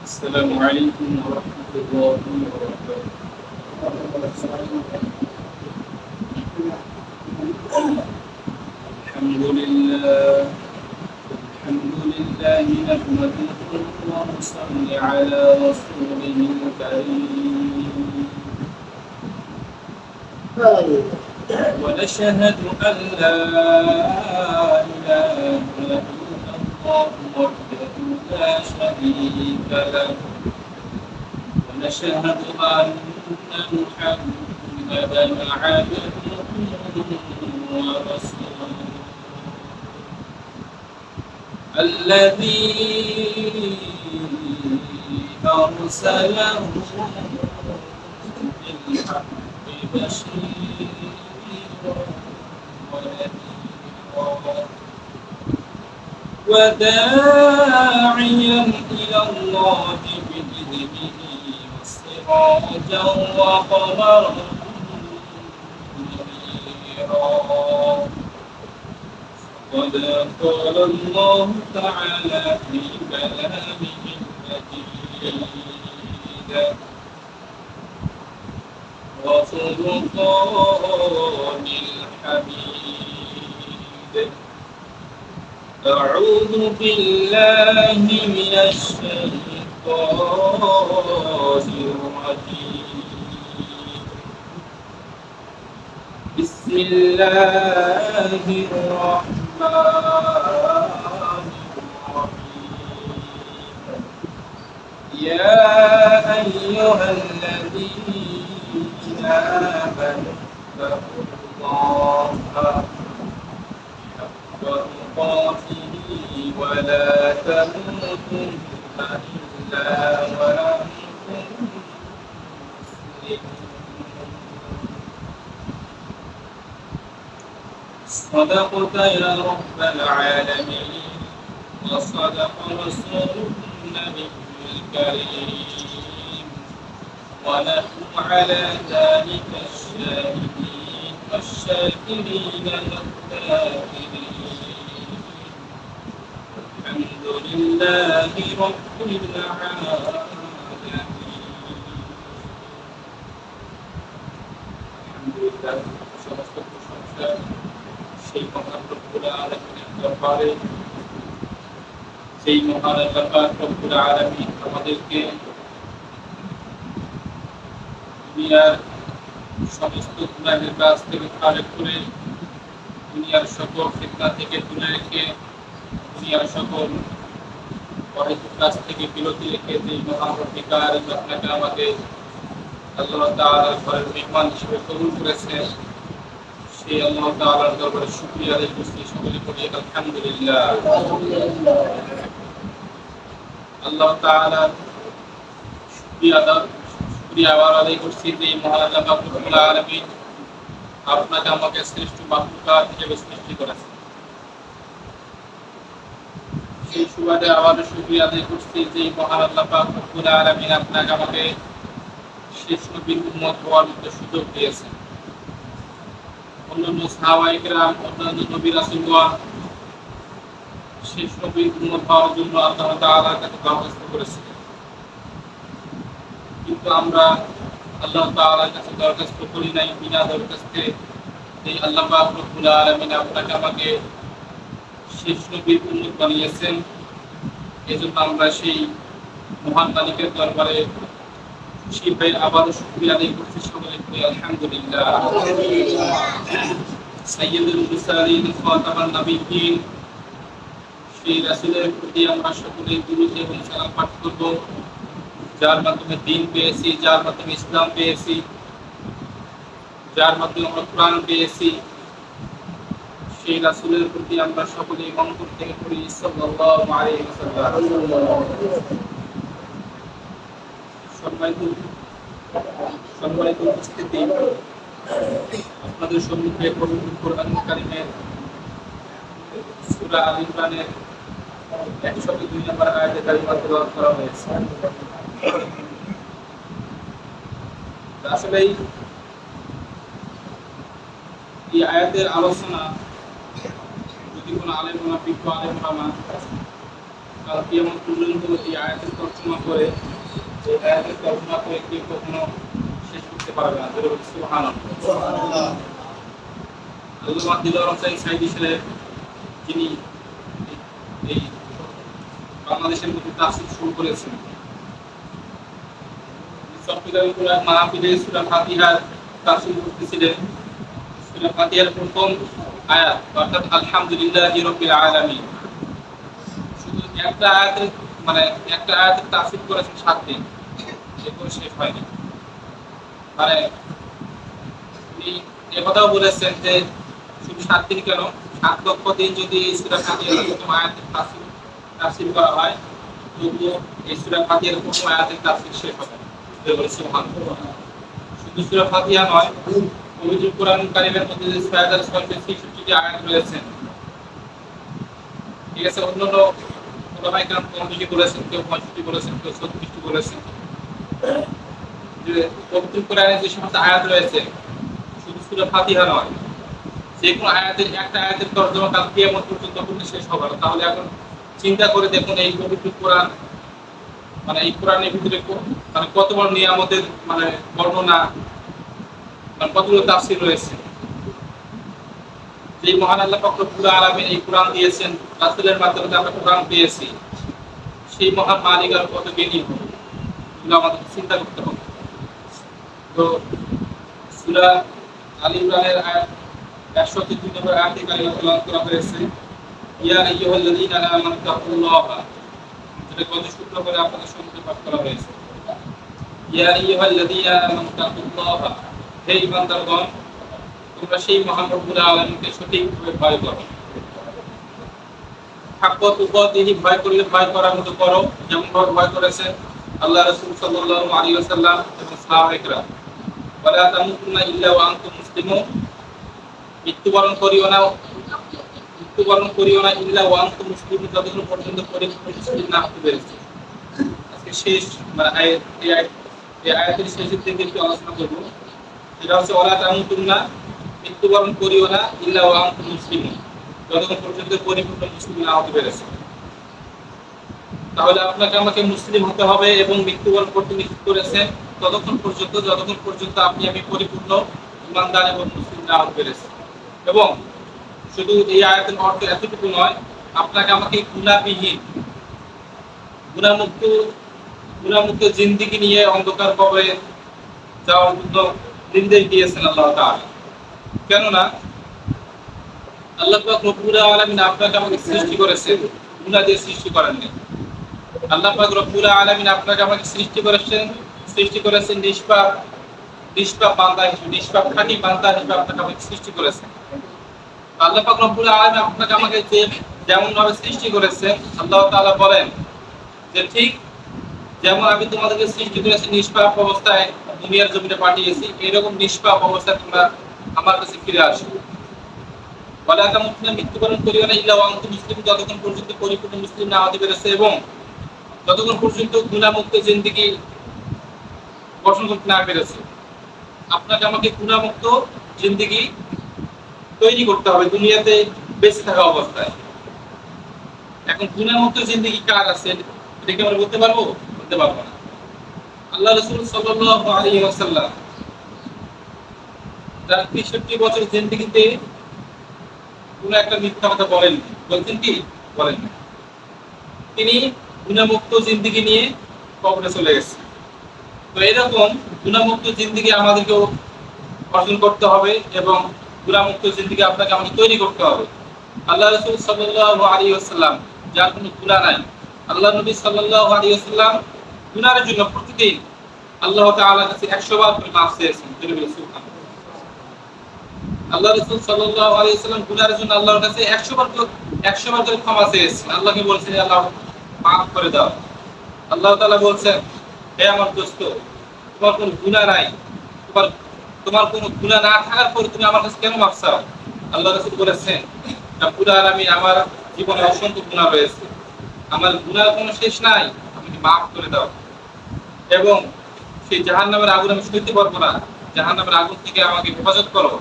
السلام عليكم ورحمة الله وبركاته. الحمد لله نحمده ونصلي على رسوله الكريم ونشهد أن لا إله إلا الله وحده لا شريك له ونشهد أن محمدا عبده ورسوله الذي أرسله بالحق بشيرا ونذيرا وداعيا إلى الله بإذنه وسراجا وقمرا منيرا قد قال الله تعالى في كلامه المجيد وفرقان الحميد أعوذ بالله من الشيطان الرجيم بسم الله الرحمن الرحيم يا أيها الذين آمنوا اتقوا الله حق تقاته ولا تموتن إلا وأنتم مسلمون صدقت يا رب العالمين وصدق رسوله النبي الكريم ونحن على ذلك الشاهدين والشاكرين والذاكرين الحمد لله رب العالمين الحمد لله সমস্ত প্রশংসা সেই মহান রব্বুল আলামিনের দরবারে সেই মহান আল্লাহ পাক রব্বুল আলামিন আমাদেরকে দুনিয়ার সমস্ত গুনাহের কাজ থেকে খালেক করে দুনিয়ার সকল ফিতনা থেকে দূরে রেখে দুনিয়ার সকল অহেতুক কাজ থেকে বিরতি রেখে যেই মহান অধিকার আপনাকে আমাদের আল্লাহ তাআলার ঘরের মেহমান হিসেবে কবুল করেছেন সেই আল্লাহ তাআলার দরবারে শুকরিয়া আদায় করছি সকলে পড়ি আলহামদুলিল্লাহ আল্লাহ তাআলার শুকরিয়া আদায় করছি যে মহান আল্লাহ রব্বুল আলামিন আপনাকে আমাকে শ্রেষ্ঠ মাখলুকাত হিসেবে সৃষ্টি করেছেন সেই সুবাদে আবার শুকরিয়া আদায় করছি যে মহান আল্লাহ রব্বুল আলামিন আপনাকে আমাকে শেষ নবীর উম্মত হওয়ার মতো সুযোগ দিয়েছেন অন্যান্য সাহাবায়ে কেরাম অন্যান্য নবী রাসূলগণ শেষ নবীর উম্মত হওয়ার জন্য আল্লাহ তাআলার কাছে দরখাস্ত করেছিলেন কিন্তু আমরা আল্লাহ তাআলার কাছে দরখাস্ত করি নাই বিনা দরখাস্তে এই আল্লাহ পাক রব্বুল আলামিন আপনাকে আমাকে শেষ নবীর উম্মত বানিয়েছেন এজন্য আমরা সেই মহান মালিকের দরবারে খুশি হয়ে আবারও শুকরিয়া আদায় করছি সকলে পড়ি আলহামদুলিল্লাহ সাইয়্যিদুল মুরসালিন খাতামান নবিয়্যিন সেই রাসূলের প্রতি আমরা সকলে দুরূদ এবং সালাম পাঠ করব যার মাধ্যমে দ্বীন পেয়েছি যার মাধ্যমে ইসলাম পেয়েছি যার মাধ্যমে আমরা কোরআন পেয়েছি সেই রাসূলের প্রতি আমরা সকলে অন্তর থেকে পড়ি সাল্লাল্লাহু আলাইহি ওয়াসাল্লাম সম্মানিত উপস্থিতি আপনাদের সম্মুখে পবিত্র কোরআন কারীমের সূরা আল ইমরানের 102 নম্বর আয়াতে কারিমা তেলাওয়াত করা হয়েছে আসলে এই আয়াতের আলোচনা যদি কোনো আলেম বা বিজ্ঞ আলেম বা কাল কিয়ামত পর্যন্ত এই আয়াতের তর্জমা তর্জমা করে এই আয়াতের তর্জমা করে কেউ কখনো শেষ করতে পারবে না। সুবহানাল্লাহ। সুবহানাল্লাহ। আল্লামা দিলওয়ার হোসেন সাঈদী সাহেব যিনি এই বাংলাদেশের মধ্যে তাফসীর শুরু করেছেন, চট্টগ্রাম কোরআন মাহফিলে সূরা ফাতিহার তাফসীর করতেছিলেন। সূরা ফাতিহার প্রথম আয়াত অর্থাৎ আলহামদুলিল্লাহি রাব্বিল আলামিন, শুধু একটা আয়াতের একটা আয়াতের তাফসীর করেছেন 7 দিন, এরপর শেষ হয়নি। মানে উনি একথাও বলেছেন যে শুধু 7 দিন কেন, 7 লক্ষ দিন যদি এই সূরা ফাতিহার প্রথম আয়াতের তাফসীর করা হয়, তবুও এই সূরা ফাতিহার প্রথম আয়াতের তাফসীর শেষ হবে না। সুবহানাল্লাহ। শুধু সূরা ফাতিহা নয়, পবিত্র কোরআন কারীমের মধ্যে যে ৬৬৬টি আয়াত রয়েছে, ঠিক আছে, অন্যান্য উলামায়ে কেরাম ৫০টি বলেছেন, কেউ ৬৫টি বলেছেন, কেউ ৩৬টি বলেছেন। যে পবিত্র কোরআনে যে সমস্ত আয়াত রয়েছে, শুধু সূরা ফাতিহা নয়, যে কোনো আয়াতের একটা আয়াতের তরজমা কাল কিয়ামত পর্যন্ত করলে শেষ হবে না। তাহলে এখন চিন্তা করে দেখুন এই পবিত্র কোরআন, এই কোরআনের ভিতরে কত বড় নিয়ামতের বর্ণনা, কতগুলো তাফসীর রয়েছে। যে মহান আল্লাহ পাক রব্বুল আলামিন এই কোরআন দিয়েছেন, রাসূলের মাধ্যমে আমরা কোরআন পেয়েছি, সেই মহান মালিক আর কত জ্ঞানী, এগুলো আমাদের চিন্তা করতে হবে। তো সূরা আলী ইমরানের আয়াত ১০৩ নম্বর আয়াতে কারিমা তেলাওয়াত করা হয়েছে, ইয়া আইয়ুহাল্লাযীনা আমানু তাকুল্লাহা, যেটা গত শুক্রবারে আপনাদের সম্মুখে পাঠ করা হয়েছে। ইয়া আইয়ুহাল্লাযীনা আমানু তাকুল্লাহা, হে ঈমানদারগণ, তোমরা সেই মহান রব্বুল আলামিনকে সঠিকভাবে ভয় করো। হাক্কা তুকাতিহি, ভয় করলে ভয় করার মতো করো, যেমন ভাবে ভয় করেছেন আল্লাহ রাসূল সাল্লাল্লাহু আলাইহি ওয়াসাল্লাম এবং সাহাবায়ে কেরাম। ওয়ালা তামুতুন্না ইল্লা ওয়া আনতুম মুসলিমুন, মৃত্যুবরণ করিও না ইল্লা ওয়া আনতুম মুসলিমুন, যতক্ষণ পর্যন্ত পরিপূর্ণ মুসলিম না হতে পেরেছে। আজকে শেষ এই আয়াতের শেষের দিকে একটু আলোচনা করব। এটা হচ্ছে ওয়ালা তামুতুন্না, মৃত্যুবরণ করিও না ইল্লা ওয়া আনতুম মুসলিমুন, যতক্ষণ পর্যন্ত পরিপূর্ণ মুসলিম না হতে পেরেছে। তাহলে আপনাকে আমাকে মুসলিম হতে হবে এবং মৃত্যুবরণ করতে নিষেধ করেছেন যতক্ষণ পর্যন্ত আপনি আমি পরিপূর্ণ ঈমানদার এবং মুসলিম না হতে পেরেছি। এবং শুধু এই আয়াতের অর্থ এতটুকু নয়, আপনাকে আমাকে গুনাহবিহীন, গুনাহমুক্ত জিন্দেগি নিয়ে অন্ধকার কবরে যাওয়ার জন্য নির্দেশ দিয়েছেন আল্লাহ তাআলা। কেননা আল্লাহ পাক রব্বুল আলামিন আপনাকে আমাকে সৃষ্টি করেছেন, গুনাহ দিয়ে সৃষ্টি করেননি। আল্লাহ পাক রব্বুল আলামিন আপনাকে আমাকে সৃষ্টি করেছেন নিষ্পাপ বান্দা হিসেবে, নিষ্পাপ খাঁটি বান্দা হিসেবে আপনাকে আমাকে সৃষ্টি করেছেন। আল্লাহ পাক রব্বুল আলামিন আপনাকে আমাকে যেমন ভাবে সৃষ্টি করেছেন, আল্লাহ তাআলা বলেন যে ঠিক যেমন আমি তোমাদেরকে সৃষ্টি করেছি নিষ্পাপ অবস্থায় দুনিয়ার জমিনে পাঠিয়েছি, এরকম নিষ্পাপ অবস্থায় তোমরা আমার কাছে ফিরে আসো। ওয়ালা তামুতুন্না, মৃত্যুবরণ করিও না ইল্লা ওয়া আনতুম মুসলিমুন, যতক্ষণ পর্যন্ত পরিপূর্ণ মুসলিম না হতে পেরেছে এবং যতক্ষণ পর্যন্ত গুনাহমুক্ত জিন্দেগি গঠন করতে না পেরেছে। আপনাকে আমাকে গুনাহমুক্ত জিন্দেগি তৈরি করতে হবে দুনিয়াতে বেঁচে থাকা অবস্থায়। এখন গুনাহমুক্ত জিন্দেগি কার আছে এটা কি আমরা বলতে পারবো? বলতে পারবো না। আল্লাহ রাসূল সাল্লাল্লাহু আলাইহি ওয়াসাল্লাম তার ৬৩ বছর জিন্দেগিতে কোনো একটা মিথ্যা কথা বলছেন কি? বলেন না। তিনি গুনাহমুক্ত জিন্দেগি নিয়ে কবরে চলে গেছেন। তো এরকম গুনাহমুক্ত জিন্দেগি আমাদেরকেও অর্জন করতে হবে এবং গুনাহমুক্ত জিন্দেগি আপনাকে আমাকে তৈরি করতে হবে। আল্লাহ রাসূল সাল্লাল্লাহু আলাইহি ওয়াসাল্লাম, যার কোনো গুনাহ নাই, আল্লাহ নবী সাল্লাল্লাহু আলাইহি ওয়াসাল্লাম গুনাহের জন্য প্রতিদিন আল্লাহ তাআলার কাছে 100 বার করে মাফ চেয়েছেন। সুবহানাল্লাহ। আল্লাহ রাসূল সাল্লাল্লাহু আলাইহি ওয়াসাল্লাম গুনাহের জন্য আল্লাহর কাছে 100 বার করে ক্ষমা চেয়েছেন। আল্লাহকে বলছেন, আল্লাহ মাফ করে দাও। আল্লাহ তাআলা বলছেন, হে আমার দোস্ত, তোমার কোনো গুনাহ নাই, তোমার কোনো গুনাহ না থাকার পর তুমি আমার কাছে কেন মাফ চাও? আল্লাহ রাসূল বলেছেন, রব্বুল আলামিন, আমার জীবনে অসংখ্য গুনাহ হয়েছে, আমার গুনাহের কোনো শেষ নাই, আমাকে মাফ করে দাও এবং সেই জাহান্নামের আগুন আমি সইতে পারবো না, জাহান্নামের আগুন থেকে আমাকে হেফাজত করো।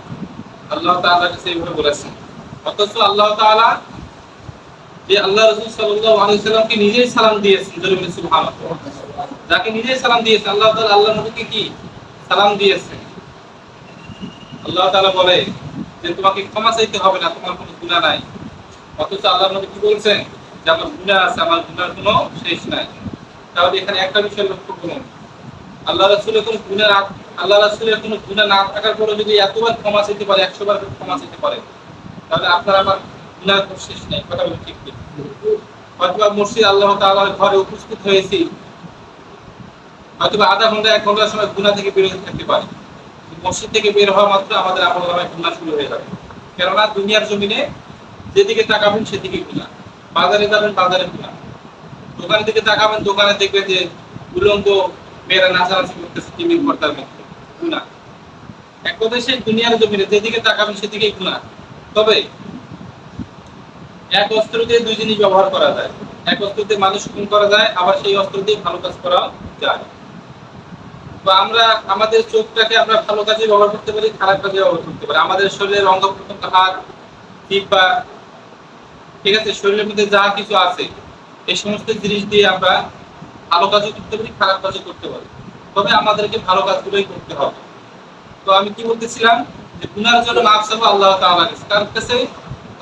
আল্লাহ তাআলার কাছে এইভাবে বলেছেন। অথচ আল্লাহ তাআলা যে আল্লাহ রাসূল সাল্লাল্লাহু আলাইহি সাল্লামকে নিজেই সালাম দিয়েছেন, জোরে বলে সুবহানাল্লাহ। যাকে নিজেই সালাম দিয়েছেন, আল্লাহ তাআলা আল্লাহ নবীকে কি সালাম দিয়েছেন। আল্লাহ তাআলা বলে যে তোমাকে ক্ষমা চাইতে হবে না, তোমার কোনো গুনাহ নাই। অথচ আল্লাহ নবী কি বলছেন যে আমার গুনাহ আছে, আমার গুনার কোনো শেষ নাই। তাহলে এখানে একটা বিষয় লক্ষ্য করুন, আল্লাহ রাসূলের কোনো গুনাহ না, আল্লাহ রাসূলের কোনো গুনাহ না থাকার পরে যদি এতবার ক্ষমা চাইতে পারে, 100 বার ক্ষমা চাইতে পারে, তাহলে আপনার আমার গুনার কোনো শেষ নাই। কথা বলে ঠিক ঠিক। হয়তোবা মসজিদ আল্লাহ তাআলার ঘরে উপস্থিত হয়েছি, হয়তোবা আধা ঘন্টা 1 ঘন্টার সময় গুনাহ থেকে বিরত থাকতে পারি, মসজিদ থেকে বের হওয়া মাত্র আমাদের আমলনামায় গুনাহ শুরু হয়ে যাবে। কেননা দুনিয়ার জমিনে যেদিকে তাকাবেন সেদিকে গুনাহ, বাজারে যাবেন বাজারে গুনাহ, দোকানের দিকে তাকাবেন দোকানে দেখবেন যে উলঙ্গ মেয়েরা নাচানাচি করতেছে টিভির পর্দার মধ্যে, গুনাহ। এক কথায় সেই দুনিয়ার জমিনে যেদিকে তাকাবেন সেদিকেই গুনাহ। তবে এক অস্ত্র দিয়ে দুই জিনিস ব্যবহার করা যায়, এক অস্ত্র দিয়ে মানুষ খুন করা যায়, আবার সেই অস্ত্র দিয়ে ভালো কাজ করা যায়। তো আমরা আমাদের চোখটাকে আমরা ভালো কাজে ব্যবহার করতে পারি, খারাপ কাজে ব্যবহার করতে পারি। আমাদের শরীরের অঙ্গ প্রত্যঙ্গ, হাত, জিহ্বা, ঠিক আছে, শরীরের মধ্যে যা কিছু আছে এই সমস্ত জিনিস দিয়ে আমরা ভালো কাজও করতে পারি, খারাপ কাজও করতে পারি। তবে আমাদেরকে ভালো কাজগুলোই করতে হবে। তো আমি কি বলতেছিলাম যে গুনার জন্য মাফ চাবো আল্লাহ তাআলার কাছে। কার কাছে?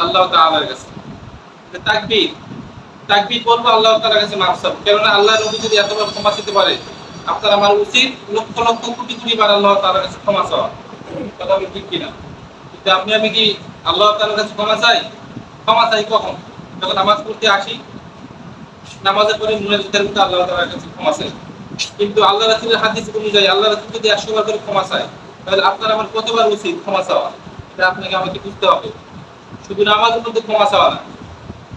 আল্লাহ তাআলার কাছে। যে তাকবীর, তাকবীর বলবো আল্লাহ তাআলার কাছে মাফ চাবো। কেননা আল্লাহর নবী যদি এতবার ক্ষমা চাইতে পারে, আপনার আমার উচিত লক্ষ লক্ষ কোটি কোটি বার আল্লাহ তাআলার কাছে ক্ষমা চাওয়া। কথা বলি ঠিক কিনা? কিন্তু আপনি আমি কি আল্লাহ তাআলার কাছে ক্ষমা চাই? ক্ষমা চাই কখন? যখন নামাজ পড়তে আসি, নামাজের পরে মনের ভিতরে আল্লাহ তাআলার কাছে ক্ষমা চাই। কিন্তু আল্লাহ রাসূলের হাদিস অনুযায়ী আল্লাহ রাসূল যদি 100 বার করে ক্ষমা চায়, তাহলে আপনার আমার কতবার উচিত ক্ষমা চাওয়া? এটা আপনাকে আমাকে বুঝতে হবে। শুধু নামাজের মধ্যে ক্ষমা চাওয়া না,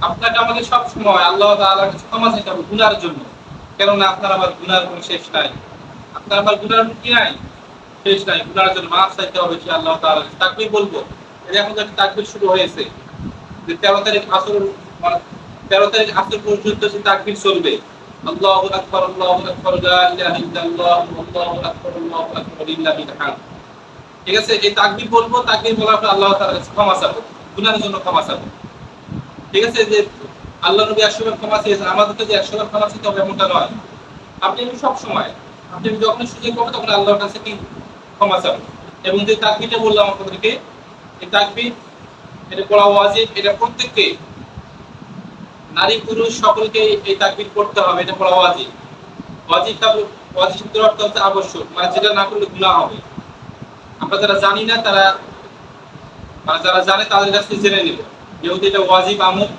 আপনাকে আমাকে সব সময় আল্লাহ তাআলার কাছে ক্ষমা চাইতে হবে গুনার জন্য। কেননা আপনার আমার গুনার কোনো শেষ নাই, আপনার আমার গুনার কি নাই, শেষ নাই। গুনার জন্য মাফ চাইতে হবে সে আল্লাহ তাআলার কাছে। তাকবীর বলবো, এই এখন যে তাকবীর শুরু হয়েছে, যে 13 তারিখ আসর, 13 তারিখ আসর পর্যন্ত যে তাকবীর চলবে, আল্লাহু আকবার, আল্লাহু আকবার, লা ইলাহা ইল্লাল্লাহ, আল্লাহু আকবার, আল্লাহু আকবার, লিল্লাহিল হামদ। ঠিক আছে, এই তাকবীর বলবো, তাকবীর বলার পর আল্লাহ তাআলার কাছে ক্ষমা চাবো, গুনাহের জন্য ক্ষমা চাবো। ঠিক আছে, যে আল্লাহ নবী 100 বার ক্ষমা চেয়েছেন, আমাদেরকে যে 100 বার ক্ষমা চাইতে হবে এমনটা নয়। আপনি সব সময়, আপনি যখন সুযোগ পাবেন তখন আল্লাহর কাছে কি ক্ষমা চাবেন। এবং যে তাকবীরটা বললাম আপনাদেরকে, এই তাকবীর এটা পড়া ওয়াজিব, এটা প্রত্যেককে, নারী পুরুষ সকলকে এই তাকবীর পড়তে হবে, এটা পড়া ওয়াজিব। ওয়াজিব ওয়াজিব শব্দের অর্থ হচ্ছে আবশ্যক, মানে যেটা না করলে গুনাহ হবে। আমরা যারা জানি না তারা, মানে যারা জানে তাদের কাছে জেনে নেব, যেহেতু এটা ওয়াজিব আমল,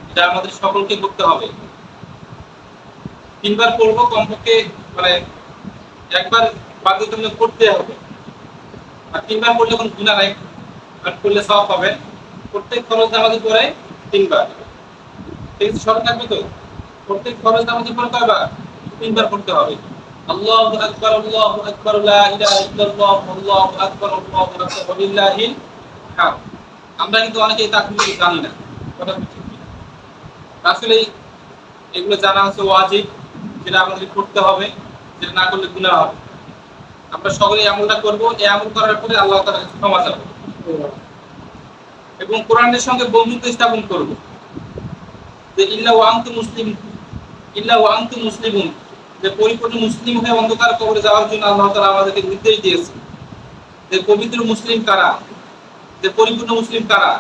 এটা আমাদের সকলকে করতে হবে। 3 বার পড়বো কমপক্ষে, মানে একবার বাধ্যতামূলক করতে হবে। আর 3 বার পড়লে কোনো গুনাহ নাই, আর পড়লে সওয়াব পাবেন। প্রত্যেক ফরজ নামাজের পরে 3 বার। ঠিক আছে, স্মরণ থাকবে তো? প্রত্যেক ফরজ নামাজের পরে কয়বার? 3 বার পড়তে হবে। আল্লাহু আকবার, আল্লাহু আকবার, লা ইলাহা ইল্লাল্লাহ, আল্লাহু আকবার, আল্লাহু আকবার, লিল্লাহিল হামদ। আমরা কিন্তু অনেকেই তাকবীর জানি না, কথা ঠিক কি? আসলে এগুলো জানা হচ্ছে ওয়াজিব, যেটা আমাদের করতে হবে, যেটা না করলে গুনাহ হবে। আমরা সকলেই আমলটা করব, এই আমল করার পরে আল্লাহ তাআলার কাছে ক্ষমা চাইব এবং কোরআনের সঙ্গে বন্ধুত্ব স্থাপন করব। যে ইল্লা ওয়া আনতুম মুসলিম, ইল্লা ওয়া আনতুম মুসলিমুন, যে পরিপূর্ণ মুসলিম হয়ে অন্ধকার কবরে যাওয়ার জন্য আল্লাহ তাআলা আমাদেরকে নির্দেশ দিয়েছেন। যে পবিত্র মুসলিম কারা, যে পরিপূর্ণ মুসলিম কারা,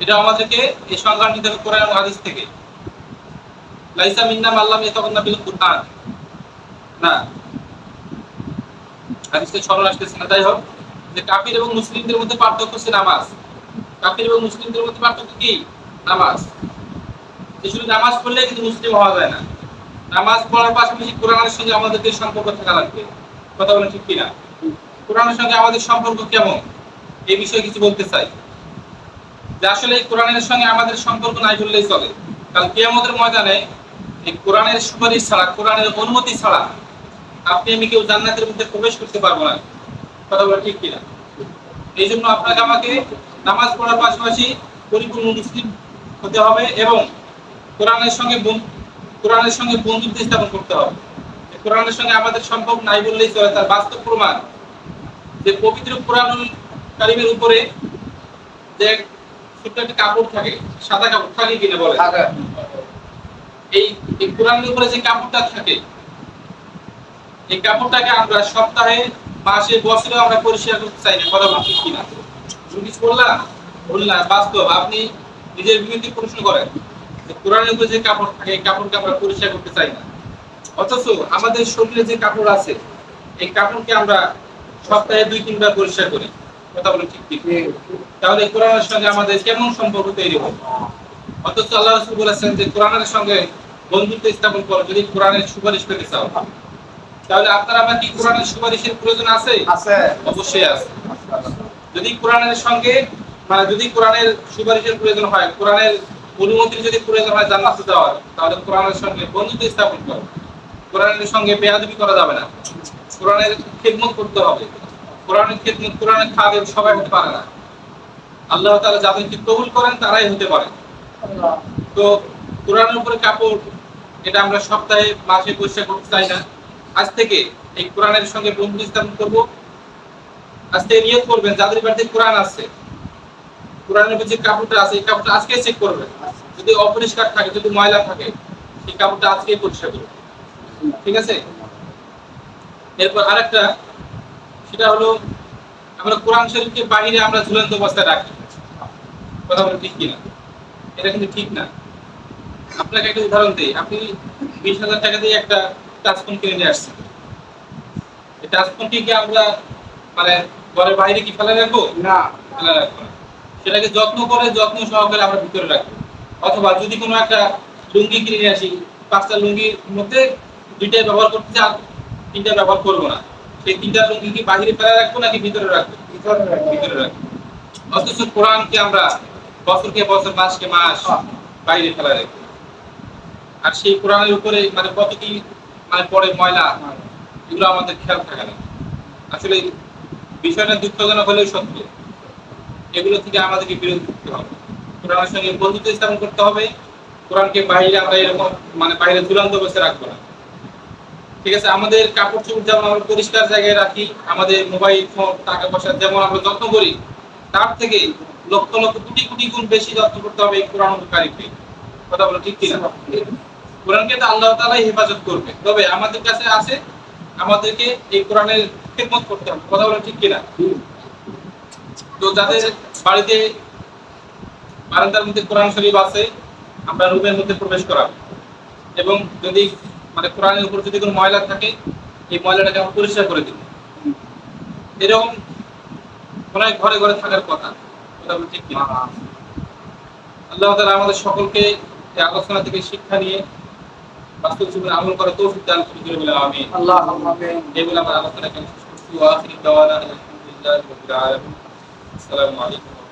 এটা আমাদেরকে এই সংজ্ঞা নিতে হবে কোরআন ও হাদিস থেকে। লাইসা মিন্না মান লাম ইয়াতাকান্না বিল কুরআন, না, হাদিসে সরল আসতেছে না। যাই হোক, যে কাফির এবং মুসলিমদের মধ্যে পার্থক্য হচ্ছে নামাজ। কাফির এবং মুসলিমদের মধ্যে পার্থক্য কি? নামাজ। যে শুধু নামাজ পড়লে কিন্তু মুসলিম হওয়া যায় না, নামাজ পড়ার পাশাপাশি কোরআনের সঙ্গে আমাদেরকে সম্পর্ক থাকা লাগবে। কথা বলেন ঠিক কিনা? কোরআনের সঙ্গে আমাদের সম্পর্ক কেমন, এই বিষয়ে কিছু বলতে চাই। যে আসলে কোরআনের সঙ্গে আমাদের সম্পর্ক নাই বললেই চলে। কাল কিয়ামতের ময়দানে এই কোরআনের সুপারিশ ছাড়া, কোরআনের অনুমতি ছাড়া আপনি আমি কেউ জান্নাতের মধ্যে প্রবেশ করতে পারবো না। কথা বলে ঠিক কিনা? এই জন্য আপনাকে আমাকে নামাজ পড়ার পাশাপাশি পরিপূর্ণ মুসলিম হতে হবে এবং কোরআনের সঙ্গে বন্ধুত্ব স্থাপন করতে হবে। কোরআনের সঙ্গে আমাদের সম্পর্ক নাই বললেই চলে। তার বাস্তব প্রমাণ যে পবিত্র কোরআনুল কারীমের উপরে যে ছোট্ট একটা কাপড় থাকে, সাদা কাপড় থাকে কিনা বলে? এই এই কোরআনের উপরে যে কাপড়টা থাকে, এই কাপড়টাকে আমরা সপ্তাহে, মাসে, বছরে আমরা পরিষ্কার করতে চাই না। কথা বলছি কিনা? তুমি কিছু বললাম? বললাম বাস্তব। আপনি নিজের বিবেকে প্রশ্ন করেন যে কোরআনের উপরে যে কাপড় থাকে, এই কাপড়কে আমরা পরিষ্কার করতে চাই না। অথচ আমাদের শরীরে যে কাপড় আছে, এই কাপড়কে আমরা সপ্তাহে 2-3 বার পরিষ্কার করি। কথা বলে ঠিক ঠিক। তাহলে কোরআনের সঙ্গে আমাদের কেমন সম্পর্ক তৈরি হবে? অথচ আল্লাহ রাসূল বলেছেন যে কোরআনের সঙ্গে বন্ধুত্ব স্থাপন করো যদি কোরআনের সুপারিশ পেতে চাও। তাহলে আপনার আমার কি কোরআনের সুপারিশের প্রয়োজন আছে? আছে, অবশ্যই আছে। যদি কোরআনের সঙ্গে যদি কোরআনের সুপারিশের প্রয়োজন হয়, কোরআনের অনুমতির যদি প্রয়োজন হয় জান্নাতে যাওয়ার, তাহলে কোরআনের সঙ্গে বন্ধুত্ব স্থাপন করো। কোরআনের সঙ্গে বেয়াদবি করা যাবে না। কোরআনের খিদমত করতে হবে। কোরআনের খিদমত, কোরআনের খাদেম সবাই হতে পারে না। আল্লাহ তাআলা যাদেরকে কবুল করেন তারাই হতে পারে। তো কোরআনের উপরে কাপড়, এটা আমরা সপ্তাহে, মাসে পরিষ্কার করতে চাই না। আজ থেকে এই কোরআনের সঙ্গে বন্ধুত্ব স্থাপন করব। আজ থেকে নিয়ত করবেন, যাদের বাড়িতে কোরআন আছে, কোরআনের যে কাপড়টা আছে, এই কাপড়টা আজকে চেক করবেন। যদি অপরিষ্কার থাকে, যদি ময়লা থাকে, এই কাপড়টা আজকে পরিষ্কার করবেন। ঠিক আছে? এরপর আরেকটা, সেটা হলো আমরা কোরআন শরীফকে বাহিরে আমরা ঝুলন্ত অবস্থায় রাখি। কথা বলে ঠিক কিনা? এটা কিন্তু ঠিক না। আপনাকে একটা উদাহরণ দিই। আপনি 20,000 টাকা দিয়ে একটা টাচ ফোন কিনে নিয়ে আসছেন। এই টাচ ফোনটিকে আমরা ঘরের বাইরে কি ফেলে রাখবো? না, ফেলে রাখবো না। সেটাকে যত্ন সহকারে আমরা ভিতরে রাখবো। অথবা যদি কোনো একটা লুঙ্গি কিনে নিয়ে আসি, 5টা লুঙ্গির মধ্যে 2টাই ব্যবহার করতে চাই, 3টা ব্যবহার করবো না। সেই 3টা লুঙ্গি কি বাইরে ফেলে রাখবো নাকি ভিতরে রাখবো? ভিতরে রাখবো। অথচ কোরআনকে আমরা বছরকে বছর, মাসকে মাস বাইরে ফেলে রাখবো। আর সেই কোরআনের উপরে কত কি পরে ময়লা, এগুলো আমাদের খেয়াল থাকে না। আসলে বিষয়টা দুঃখজনক হলেও সত্য। এগুলো থেকে আমাদেরকে বিরত থাকতে হবে। কোরআনের সঙ্গে বন্ধুত্ব স্থাপন করতে হবে। কোরআনকে বাইরে আমরা এরকম বাইরে ঝুলন্ত অবস্থায় রাখবো না। ঠিক আছে? আমাদের কাপড় চোপড় যেমন আমরা পরিষ্কার জায়গায় রাখি, আমাদের মোবাইল ফোন, টাকা পয়সা যেমন আমরা যত্ন করি, তার থেকে লক্ষ লক্ষ কোটি কোটি গুণ বেশি যত্ন করতে হবে এই কোরআন কারিমকে। কথা বলো ঠিক কিনা? কোরআনকে তো আল্লাহ তাআলাই হেফাজত করবে, তবে আমাদের কাছে আছে, আমাদেরকে এই কোরআনের খিদমত করতে হবে। কথা বলো ঠিক কিনা? তো যাদের বাড়িতে বারান্দার মধ্যে কোরআন শরীফ আছে, আমরা রুমের মধ্যে প্রবেশ করাবো। এবং যদি কোরআনের উপর যদি কোনো ময়লা থাকে, এই ময়লাটাকে আমরা পরিষ্কার করে দিব। এরকম অনেক ঘরে ঘরে থাকার কথা। কথা বলো ঠিক কিনা? আল্লাহ তাআলা আমাদের সকলকে এই আলোচনা থেকে শিক্ষা নিয়ে বাস্তব জীবনে আমল করার তৌফিক দান করুন। আমিন। আল্লাহুম্মা আমিন। এগুলো আমরা আলোচনা শেষ করছি। ওয়া আখিরু দাওয়ানা আলহামদুলিল্লাহি রাব্বিল আলামিন। আসসালামু আলাইকুম।